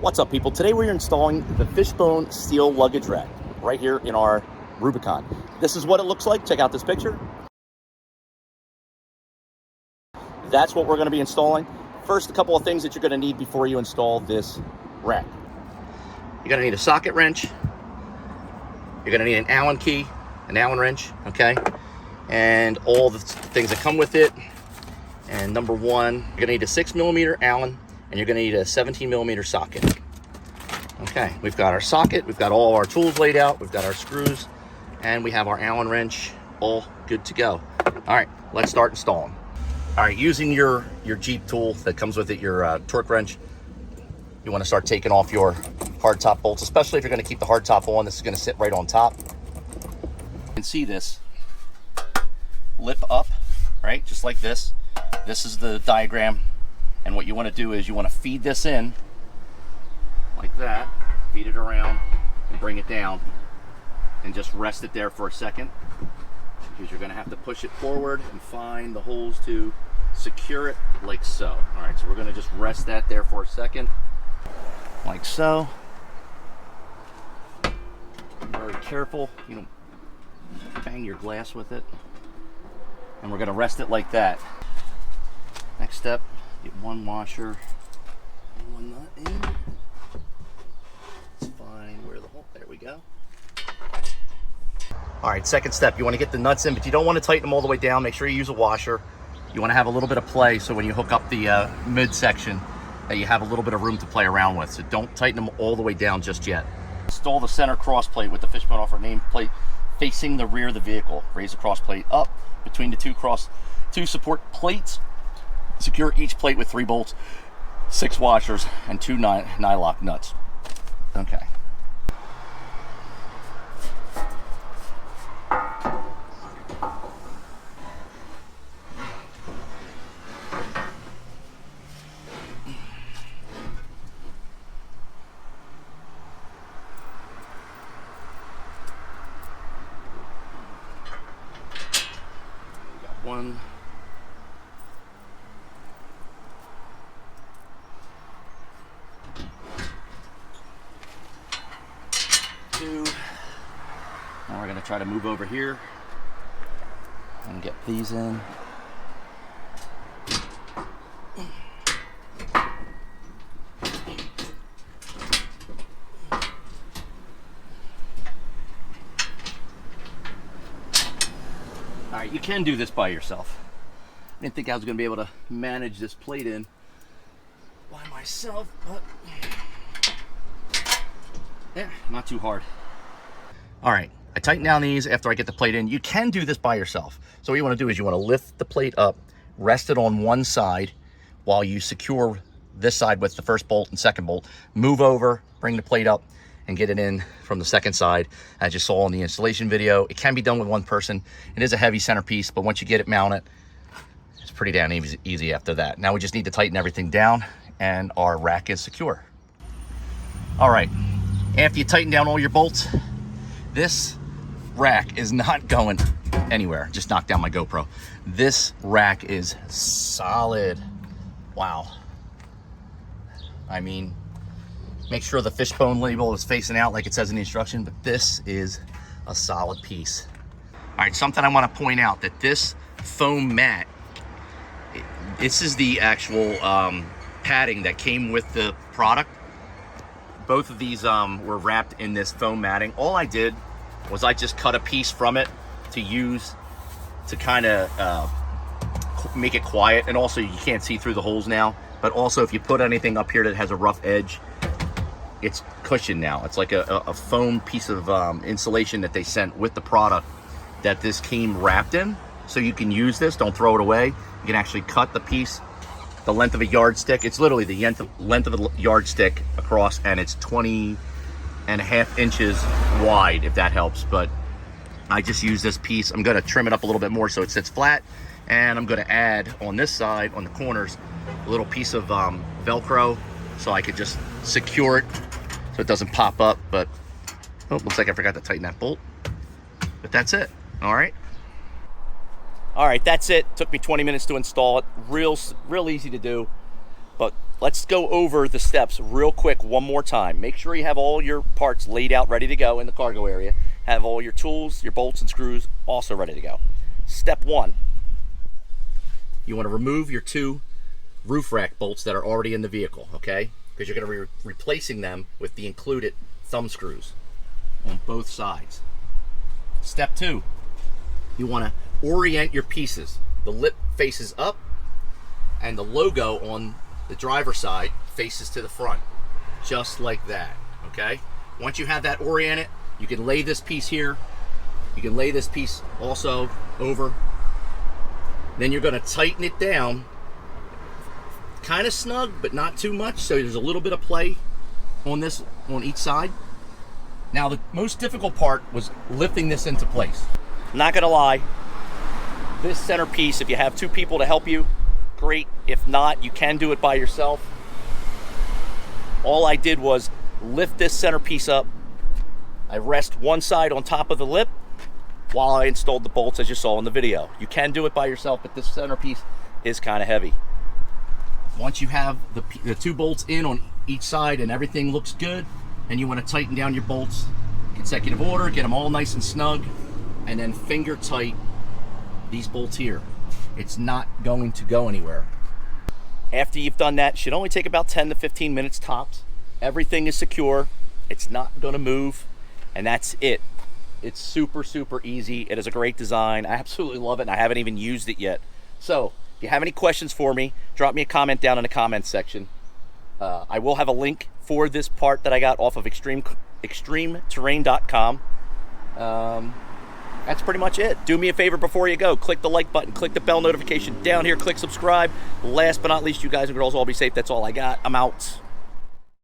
What's up, people? Today we're installing the Fishbone steel luggage rack right here in our Rubicon. This is what it looks like. Check out this picture. That's what we're going to be installing. First, a couple of things that you're going to need before you install this rack. You're going to need a socket wrench. You're going to need an Allen key, an Allen wrench, okay? And all the things that come with it. And number one, you're going to need a 6mm Allen, and you're going to need a 17mm socket. Okay, we've got our socket, we've got all our tools laid out, we've got our screws, and we have our Allen wrench all good to go. All right, let's start installing. All right, using your Jeep tool that comes with it, your torque wrench, you want to start taking off your hard top bolts, especially if you're going to keep the hard top on. This is going to sit right on top. You can see this lip up, right, just like this. This is the diagram, and what you want to do is you want to feed this in like that, feed it around and bring it down, and just rest it there for a second, because you're going to have to push it forward and find the holes to secure it like so. All right, so we're going to just rest that there for a second like so. Very careful, you don't bang your glass with it. And we're going to rest it like that. Next step, get one washer, one nut in. Let's find where the hole, there we go. All right, second step, you want to get the nuts in, but you don't want to tighten them all the way down. Make sure you use a washer. You want to have a little bit of play, so when you hook up the midsection, that you have a little bit of room to play around with. So don't tighten them all the way down just yet. Install the center cross plate with the Fishbone Offroad nameplate facing the rear of the vehicle. Raise the cross plate up between the two support plates. Secure each plate with 3 bolts, 6 washers, and 2 nylock nuts. Okay. We got 1. 2. Now we're going to try to move over here and get these in. All right, you can do this by yourself. I didn't think I was going to be able to manage this plate in by myself, but yeah, not too hard. All right, I tighten down these after I get the plate in. You can do this by yourself. So what you want to do is you want to lift the plate up, rest it on one side while you secure this side with the first bolt and second bolt. Move over, bring the plate up, and get it in from the second side. As you saw in the installation video, it can be done with one person. It is a heavy centerpiece, but once you get it mounted, it's pretty damn easy after that. Now we just need to tighten everything down, and our rack is secure. All right. After you tighten down all your bolts, this rack is not going anywhere. Just knocked down my GoPro. This rack is solid. Wow. I mean, make sure the Fishbone label is facing out like it says in the instruction, but this is a solid piece. All right, something I want to point out, that this foam mat, this is the actual padding that came with the product. Both of these were wrapped in this foam matting. All I did was I just cut a piece from it to use to kind of make it quiet. And also, you can't see through the holes now. But also, if you put anything up here that has a rough edge, it's cushioned now. It's like a foam piece of insulation that they sent with the product that this came wrapped in. So you can use this, don't throw it away. You can actually cut the piece the length of a yardstick. It's literally the length of a yardstick across, and it's 20.5 inches wide, if that helps. But I just use this piece. I'm going to trim it up a little bit more so it sits flat, and I'm going to add on this side, on the corners, a little piece of Velcro so I could just secure it so it doesn't pop up. But oh, looks like I forgot to tighten that bolt. But that's it. All right. All right, that's it. Took me 20 minutes to install it. Real easy to do. But let's go over the steps real quick one more time. Make sure you have all your parts laid out, ready to go in the cargo area. Have all your tools, your bolts and screws also ready to go. Step 1, you want to remove your 2 roof rack bolts that are already in the vehicle, okay? Because you're going to be replacing them with the included thumb screws on both sides. Step 2, you want to orient your pieces. The lip faces up and the logo on the driver's side faces to the front, just like that, okay? Once you have that oriented, you can lay this piece here. You can lay this piece also over. Then you're going to tighten it down, kind of snug, but not too much, so there's a little bit of play on this, on each side. Now, the most difficult part was lifting this into place. Not going to lie, this center piece, if you have 2 people to help you, great. If not, you can do it by yourself. All I did was lift this center piece up. I rest one side on top of the lip while I installed the bolts, as you saw in the video. You can do it by yourself, but this center piece is kind of heavy. Once you have the 2 bolts in on each side and everything looks good, and you want to tighten down your bolts consecutive order, get them all nice and snug, and then finger tight these bolts here. It's not going to go anywhere. After you've done that, it should only take about 10 to 15 minutes tops. Everything is secure. It's not going to move, and that's it. It's super, super easy. It is a great design. I absolutely love it, and I haven't even used it yet. So if you have any questions for me, drop me a comment down in the comments section. I will have a link for this part that I got off of extremeterrain.com. That's pretty much it. Do me a favor before you go. Click the like button. Click the bell notification down here. Click subscribe. Last but not least, you guys and girls all be safe. That's all I got. I'm out.